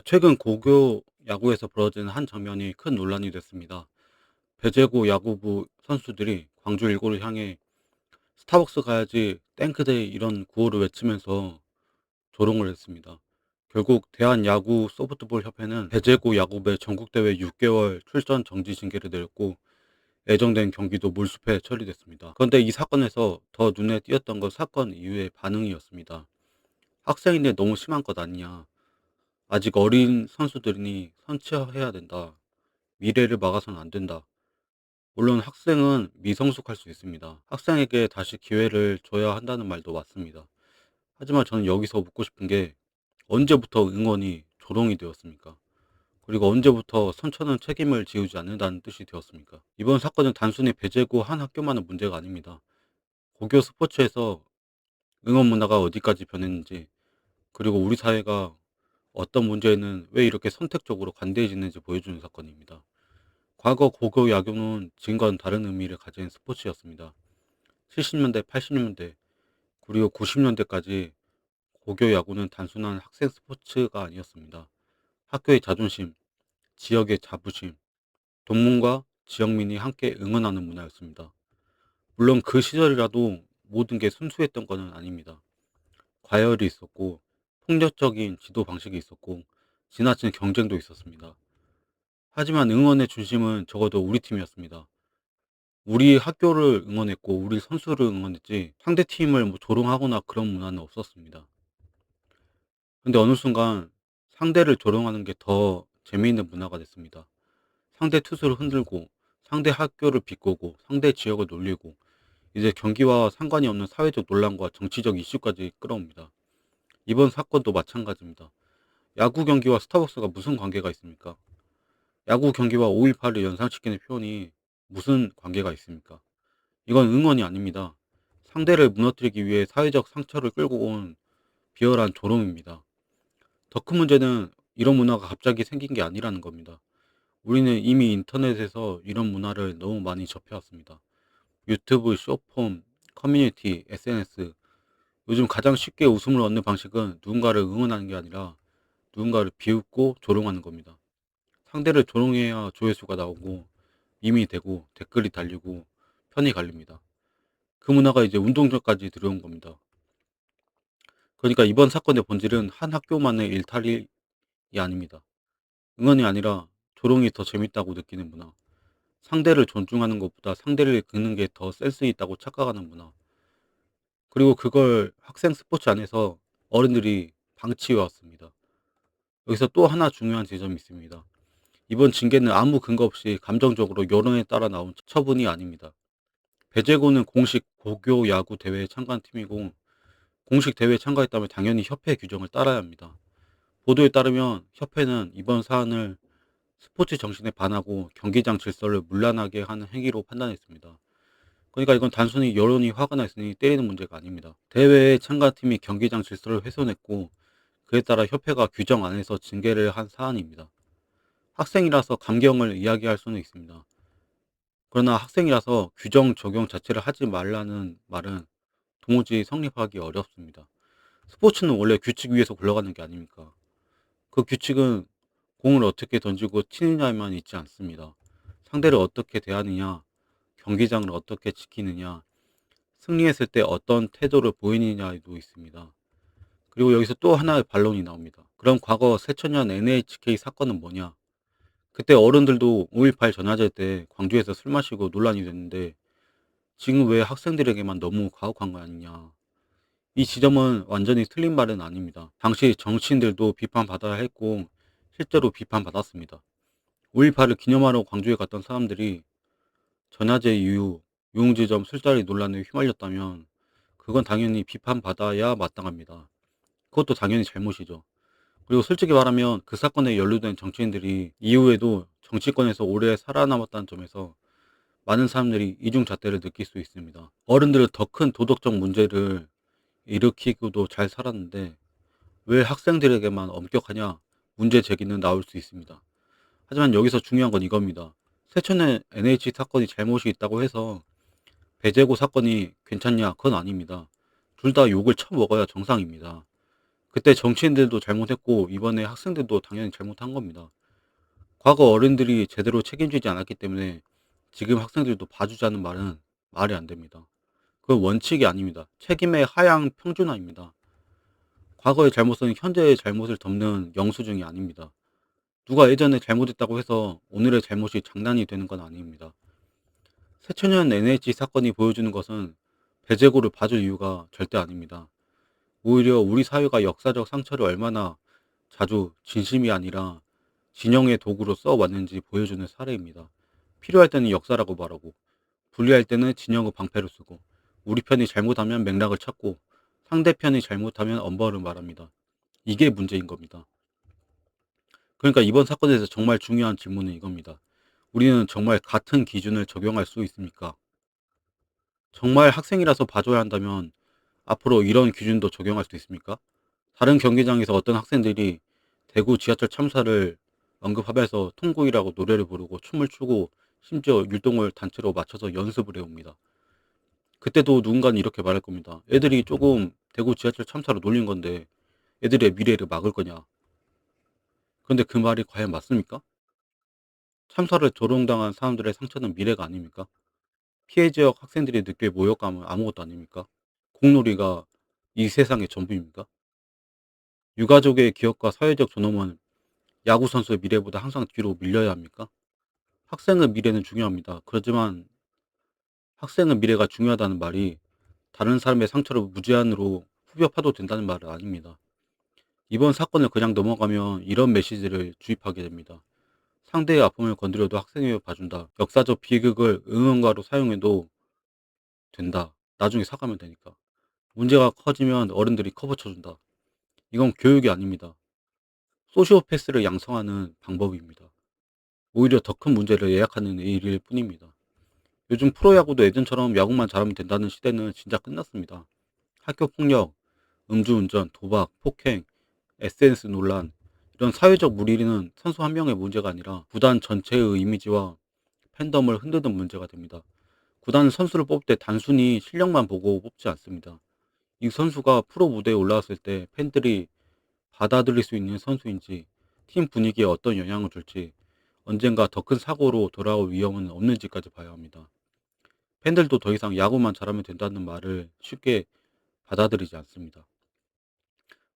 최근 고교 야구에서 벌어진 한 장면이 큰 논란이 됐습니다. 배제고 야구부 선수들이 광주 일고를 향해 스타벅스 가야지 땡크데이 이런 구호를 외치면서 조롱을 했습니다. 결국 대한야구 소프트볼 협회는 배제고 야구부의 전국대회 6개월 출전 정지 징계를 내렸고 예정된 경기도 몰수패 처리됐습니다. 그런데 이 사건에서 더 눈에 띄었던 건 사건 이후의 반응이었습니다. 학생인데 너무 심한 것 아니냐. 아직 어린 선수들이니 선취해야 된다. 미래를 막아서는 안 된다. 물론 학생은 미성숙할 수 있습니다. 학생에게 다시 기회를 줘야 한다는 말도 맞습니다. 하지만 저는 여기서 묻고 싶은 게 언제부터 응원이 조롱이 되었습니까? 그리고 언제부터 선처는 책임을 지우지 않는다는 뜻이 되었습니까? 이번 사건은 단순히 배제고 한 학교만의 문제가 아닙니다. 고교 스포츠에서 응원 문화가 어디까지 변했는지, 그리고 우리 사회가 어떤 문제에는 왜 이렇게 선택적으로 관대해지는지 보여주는 사건입니다. 과거 고교 야구는 지금과는 다른 의미를 가진 스포츠였습니다. 70년대, 80년대, 그리고 90년대까지 고교 야구는 단순한 학생 스포츠가 아니었습니다. 학교의 자존심, 지역의 자부심, 동문과 지역민이 함께 응원하는 문화였습니다. 물론 그 시절이라도 모든 게 순수했던 것은 아닙니다. 과열이 있었고, 폭력적인 지도 방식이 있었고, 지나친 경쟁도 있었습니다. 하지만 응원의 중심은 적어도 우리 팀이었습니다. 우리 학교를 응원했고 우리 선수를 응원했지 상대 팀을 뭐 조롱하거나 그런 문화는 없었습니다. 근데 어느 순간 상대를 조롱하는 게 더 재미있는 문화가 됐습니다. 상대 투수를 흔들고 상대 학교를 비꼬고 상대 지역을 놀리고 이제 경기와 상관이 없는 사회적 논란과 정치적 이슈까지 끌어옵니다. 이번 사건도 마찬가지입니다. 야구 경기와 스타벅스가 무슨 관계가 있습니까? 야구 경기와 5.18을 연상시키는 표현이 무슨 관계가 있습니까? 이건 응원이 아닙니다. 상대를 무너뜨리기 위해 사회적 상처를 끌고 온 비열한 조롱입니다. 더 큰 문제는 이런 문화가 갑자기 생긴 게 아니라는 겁니다. 우리는 이미 인터넷에서 이런 문화를 너무 많이 접해왔습니다. 유튜브, 쇼폼, 커뮤니티, SNS. 요즘 가장 쉽게 웃음을 얻는 방식은 누군가를 응원하는 게 아니라 누군가를 비웃고 조롱하는 겁니다. 상대를 조롱해야 조회수가 나오고 밈이 되고 댓글이 달리고 편이 갈립니다. 그 문화가 이제 운동장까지 들어온 겁니다. 그러니까 이번 사건의 본질은 한 학교만의 일탈이 아닙니다. 응원이 아니라 조롱이 더 재밌다고 느끼는 문화. 상대를 존중하는 것보다 상대를 긁는 게 더 센스 있다고 착각하는 문화. 그리고 그걸 학생 스포츠 안에서 어른들이 방치해 왔습니다. 여기서 또 하나 중요한 지점이 있습니다. 이번 징계는 아무 근거 없이 감정적으로 여론에 따라 나온 처분이 아닙니다. 배제고는 공식 고교 야구 대회에 참가한 팀이고 공식 대회에 참가했다면 당연히 협회 규정을 따라야 합니다. 보도에 따르면 협회는 이번 사안을 스포츠 정신에 반하고 경기장 질서를 문란하게 하는 행위로 판단했습니다. 그러니까 이건 단순히 여론이 화가 나 있으니 때리는 문제가 아닙니다. 대회에 참가팀이 경기장 질서를 훼손했고 그에 따라 협회가 규정 안에서 징계를 한 사안입니다. 학생이라서 감경을 이야기할 수는 있습니다. 그러나 학생이라서 규정 적용 자체를 하지 말라는 말은 도무지 성립하기 어렵습니다. 스포츠는 원래 규칙 위에서 굴러가는 게 아닙니까? 그 규칙은 공을 어떻게 던지고 치느냐에만 있지 않습니다. 상대를 어떻게 대하느냐, 경기장을 어떻게 지키느냐, 승리했을 때 어떤 태도를 보이느냐에도 있습니다. 그리고 여기서 또 하나의 반론이 나옵니다. 그럼 과거 새천년 NHK 사건은 뭐냐? 그때 어른들도 5.18 전야제 때 광주에서 술 마시고 논란이 됐는데 지금 왜 학생들에게만 너무 가혹한 거 아니냐? 이 지점은 완전히 틀린 말은 아닙니다. 당시 정치인들도 비판받아야 했고 실제로 비판받았습니다. 5.18을 기념하러 광주에 갔던 사람들이 전야제 이후 유흥지점 술자리 논란에 휘말렸다면 그건 당연히 비판받아야 마땅합니다. 그것도 당연히 잘못이죠. 그리고 솔직히 말하면 그 사건에 연루된 정치인들이 이후에도 정치권에서 오래 살아남았다는 점에서 많은 사람들이 이중잣대를 느낄 수 있습니다. 어른들은 더 큰 도덕적 문제를 일으키고도 잘 살았는데 왜 학생들에게만 엄격하냐 문제 제기는 나올 수 있습니다. 하지만 여기서 중요한 건 이겁니다. 세천의 NH 사건이 잘못이 있다고 해서 배제고 사건이 괜찮냐? 그건 아닙니다. 둘 다 욕을 쳐먹어야 정상입니다. 그때 정치인들도 잘못했고 이번에 학생들도 당연히 잘못한 겁니다. 과거 어른들이 제대로 책임지지 않았기 때문에 지금 학생들도 봐주자는 말은 말이 안 됩니다. 그건 원칙이 아닙니다. 책임의 하향 평준화입니다. 과거의 잘못은 현재의 잘못을 덮는 영수증이 아닙니다. 누가 예전에 잘못했다고 해서 오늘의 잘못이 장난이 되는 건 아닙니다. 새천년 NH 사건이 보여주는 것은 배제고를 봐줄 이유가 절대 아닙니다. 오히려 우리 사회가 역사적 상처를 얼마나 자주 진심이 아니라 진영의 도구로 써왔는지 보여주는 사례입니다. 필요할 때는 역사라고 말하고, 불리할 때는 진영의 방패를 쓰고, 우리 편이 잘못하면 맥락을 찾고, 상대편이 잘못하면 엄벌을 말합니다. 이게 문제인 겁니다. 그러니까 이번 사건에서 정말 중요한 질문은 이겁니다. 우리는 정말 같은 기준을 적용할 수 있습니까? 정말 학생이라서 봐줘야 한다면 앞으로 이런 기준도 적용할 수 있습니까? 다른 경기장에서 어떤 학생들이 대구 지하철 참사를 언급하면서 통구이라고 노래를 부르고 춤을 추고 심지어 율동을 단체로 맞춰서 연습을 해옵니다. 그때도 누군가는 이렇게 말할 겁니다. 애들이 조금 대구 지하철 참사로 놀린 건데 애들의 미래를 막을 거냐. 그런데 그 말이 과연 맞습니까? 참사를 조롱당한 사람들의 상처는 미래가 아닙니까? 피해 지역 학생들이 느낄 모욕감은 아무것도 아닙니까? 공놀이가 이 세상의 전부입니까? 유가족의 기억과 사회적 존엄은 야구 선수의 미래보다 항상 뒤로 밀려야 합니까? 학생의 미래는 중요합니다. 그렇지만 학생의 미래가 중요하다는 말이 다른 사람의 상처를 무제한으로 후벼파도 된다는 말은 아닙니다. 이번 사건을 그냥 넘어가면 이런 메시지를 주입하게 됩니다. 상대의 아픔을 건드려도 학생을 봐준다. 역사적 비극을 응원가로 사용해도 된다. 나중에 사과하면 되니까. 문제가 커지면 어른들이 커버 쳐준다. 이건 교육이 아닙니다. 소시오패스를 양성하는 방법입니다. 오히려 더 큰 문제를 예약하는 일일 뿐입니다. 요즘 프로야구도 예전처럼 야구만 잘하면 된다는 시대는 진짜 끝났습니다. 학교 폭력, 음주운전, 도박, 폭행, SNS 논란, 이런 사회적 물의는 선수 한 명의 문제가 아니라 구단 전체의 이미지와 팬덤을 흔드는 문제가 됩니다. 구단은 선수를 뽑을 때 단순히 실력만 보고 뽑지 않습니다. 이 선수가 프로 무대에 올라왔을 때 팬들이 받아들일 수 있는 선수인지, 팀 분위기에 어떤 영향을 줄지, 언젠가 더 큰 사고로 돌아올 위험은 없는지까지 봐야 합니다. 팬들도 더 이상 야구만 잘하면 된다는 말을 쉽게 받아들이지 않습니다.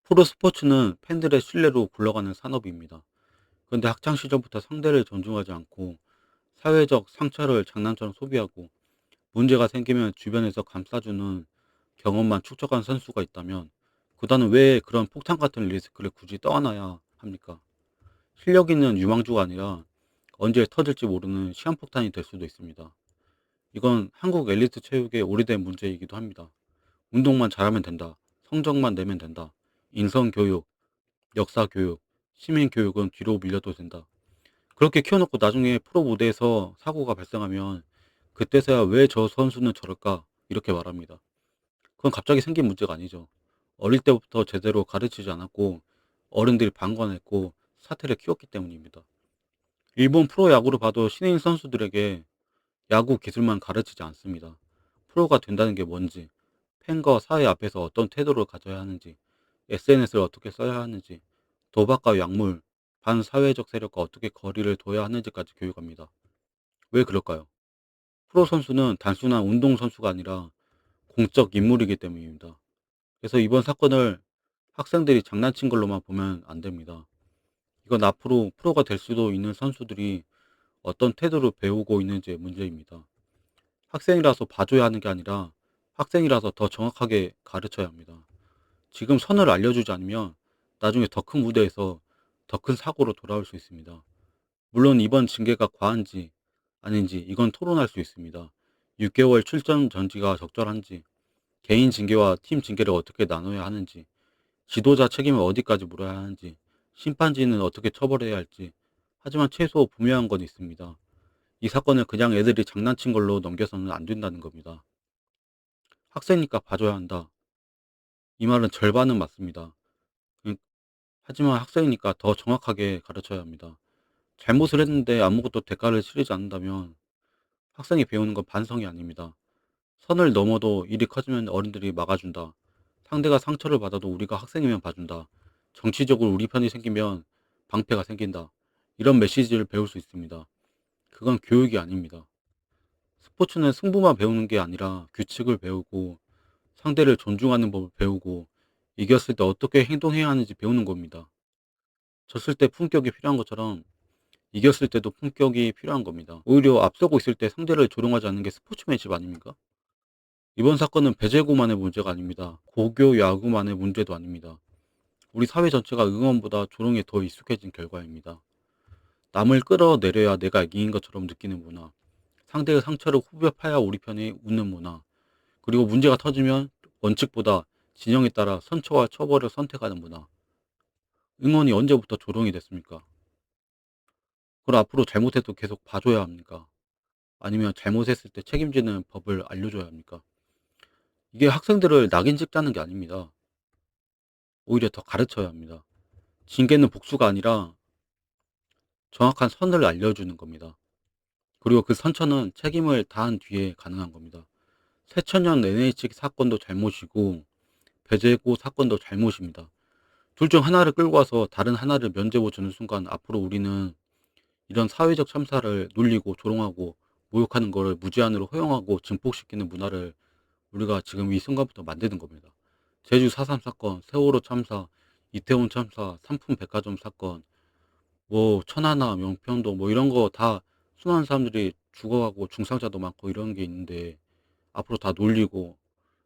프로 스포츠는 팬들의 신뢰로 굴러가는 산업입니다. 그런데 학창 시절부터 상대를 존중하지 않고 사회적 상처를 장난처럼 소비하고 문제가 생기면 주변에서 감싸주는 경험만 축적한 선수가 있다면 구단은 왜 그런 폭탄 같은 리스크를 굳이 떠안아야 합니까? 실력 있는 유망주가 아니라 언제 터질지 모르는 시한폭탄이 될 수도 있습니다. 이건 한국 엘리트 체육의 오래된 문제이기도 합니다. 운동만 잘하면 된다. 성적만 내면 된다. 인성교육, 역사교육, 시민교육은 뒤로 밀려도 된다. 그렇게 키워놓고 나중에 프로 무대에서 사고가 발생하면 그때서야 왜 저 선수는 저럴까? 이렇게 말합니다. 그건 갑자기 생긴 문제가 아니죠. 어릴 때부터 제대로 가르치지 않았고 어른들이 방관했고 사태를 키웠기 때문입니다. 일본 프로야구를 봐도 신인 선수들에게 야구 기술만 가르치지 않습니다. 프로가 된다는 게 뭔지, 팬과 사회 앞에서 어떤 태도를 가져야 하는지, SNS를 어떻게 써야 하는지, 도박과 약물, 반사회적 세력과 어떻게 거리를 둬야 하는지까지 교육합니다. 왜 그럴까요? 프로 선수는 단순한 운동선수가 아니라 공적 인물이기 때문입니다. 그래서 이번 사건을 학생들이 장난친 걸로만 보면 안 됩니다. 이건 앞으로 프로가 될 수도 있는 선수들이 어떤 태도를 배우고 있는지의 문제입니다. 학생이라서 봐줘야 하는 게 아니라 학생이라서 더 정확하게 가르쳐야 합니다. 지금 선을 알려주지 않으면 나중에 더 큰 무대에서 더 큰 사고로 돌아올 수 있습니다. 물론 이번 징계가 과한지 아닌지 이건 토론할 수 있습니다. 6개월 출전 전지가 적절한지, 개인 징계와 팀 징계를 어떻게 나눠야 하는지, 지도자 책임을 어디까지 물어야 하는지, 심판진은 어떻게 처벌해야 할지. 하지만 최소 분명한 건 있습니다. 이 사건을 그냥 애들이 장난친 걸로 넘겨서는 안 된다는 겁니다. 학생이니까 봐줘야 한다. 이 말은 절반은 맞습니다. 음, 하지만 학생이니까 더 정확하게 가르쳐야 합니다. 잘못을 했는데 아무것도 대가를 치르지 않는다면 학생이 배우는 건 반성이 아닙니다. 선을 넘어도 일이 커지면 어른들이 막아준다. 상대가 상처를 받아도 우리가 학생이면 봐준다. 정치적으로 우리 편이 생기면 방패가 생긴다. 이런 메시지를 배울 수 있습니다. 그건 교육이 아닙니다. 스포츠는 승부만 배우는 게 아니라 규칙을 배우고 상대를 존중하는 법을 배우고 이겼을 때 어떻게 행동해야 하는지 배우는 겁니다. 졌을 때 품격이 필요한 것처럼 이겼을 때도 품격이 필요한 겁니다. 오히려 앞서고 있을 때 상대를 조롱하지 않는 게 스포츠맨십 아닙니까? 이번 사건은 배제고만의 문제가 아닙니다. 고교 야구만의 문제도 아닙니다. 우리 사회 전체가 응원보다 조롱에 더 익숙해진 결과입니다. 남을 끌어내려야 내가 이긴 것처럼 느끼는 문화, 상대의 상처를 후벼 파야 우리 편이 웃는 문화, 그리고 문제가 터지면 원칙보다 진영에 따라 선처와 처벌을 선택하는 문화. 응원이 언제부터 조롱이 됐습니까? 그걸 앞으로 잘못해도 계속 봐줘야 합니까? 아니면 잘못했을 때 책임지는 법을 알려줘야 합니까? 이게 학생들을 낙인 찍자는 게 아닙니다. 오히려 더 가르쳐야 합니다. 징계는 복수가 아니라 정확한 선을 알려주는 겁니다. 그리고 그 선처는 책임을 다한 뒤에 가능한 겁니다. 새천년 NH 사건도 잘못이고 배제고 사건도 잘못입니다. 둘 중 하나를 끌고 와서 다른 하나를 면제부 주는 순간 앞으로 우리는 이런 사회적 참사를 놀리고 조롱하고 모욕하는 것을 무제한으로 허용하고 증폭시키는 문화를 우리가 지금 이 순간부터 만드는 겁니다. 제주 4.3 사건, 세월호 참사, 이태원 참사, 삼풍 백화점 사건, 뭐 천안함, 영평도 뭐 이런 거 다 수많은 사람들이 죽어가고 중상자도 많고 이런 게 있는데 앞으로 다 놀리고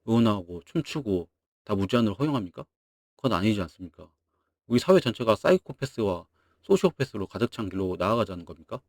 응원하고 춤추고 다 무제한으로 허용합니까? 그건 아니지 않습니까? 우리 사회 전체가 사이코패스와 소시오패스로 가득 찬 길로 나아가자는 겁니까?